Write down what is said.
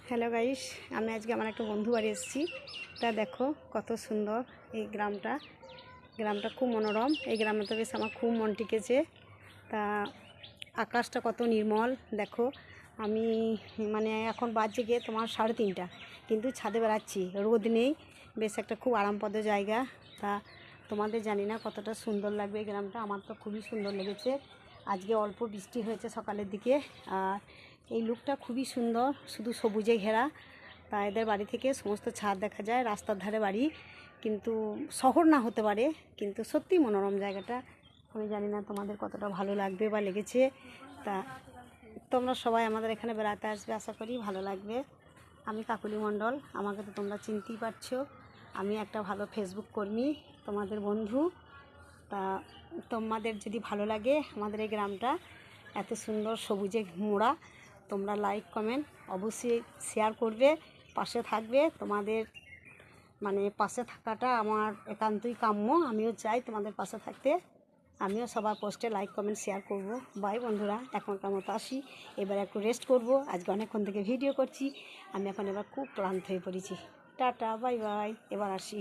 Hello guys, আমি আজকে আমার একটা বন্ধু বাড়ি এসেছি। তা দেখো কত সুন্দর এই গ্রামটা খুব মনোরম। এই গ্রামটা বেশ আমার খুব মন টিকেছে। তা আকাশটা কত নির্মল দেখো। আমি এখন বাজে গিয়ে তোমার 3:30, কিন্তু ছাদে বেড়াচ্ছি, রোদ নেই, বেশ একটা খুব আরামপ্রদ জায়গা। তা তোমাদের জানি না কতটা সুন্দর লাগবে এই গ্রামটা, আমার তো খুবই সুন্দর লেগেছে। আজকে অল্প বৃষ্টি হয়েছে সকালের দিকে, আর এই লুকটা খুবই সুন্দর, শুধু সবুজে ঘেরা। তা এদের বাড়ি থেকে সমস্ত ছাদ দেখা যায়, রাস্তার ধারে বাড়ি, কিন্তু শহর না হতে পারে, কিন্তু সত্যি মনোরম জায়গাটা। আমি জানি না তোমাদের কতটা ভালো লাগবে বা লেগেছে। তা তোমরা সবাই আমাদের এখানে বেড়াতে আসবে, আশা করি ভালো লাগবে। আমি কাকুলি মণ্ডল, আমাকে তো তোমরা চিনতেই পারছো। আমি একটা ভালো ফেসবুক কর্মী, তোমাদের বন্ধু। তা তোমাদের যদি ভালো লাগে আমাদের এই গ্রামটা এত সুন্দর সবুজে মোড়া, তোমরা লাইক কমেন্ট অবশ্যই শেয়ার করবে, পাশে থাকবে। তোমাদের পাশে থাকাটা আমার একান্তই কাম্য। আমিও চাই তোমাদের পাশে থাকতে। আমিও সবার পোস্টে লাইক কমেন্ট শেয়ার করব। বাই বন্ধুরা, এখনকার মতো আসি, এবার একটু রেস্ট করব। আজকে অনেকক্ষণ থেকে ভিডিও করছি, আমি এবার খুব ক্লান্ত হয়ে পড়েছি। টাটা, বাই বাই, এবার আসি।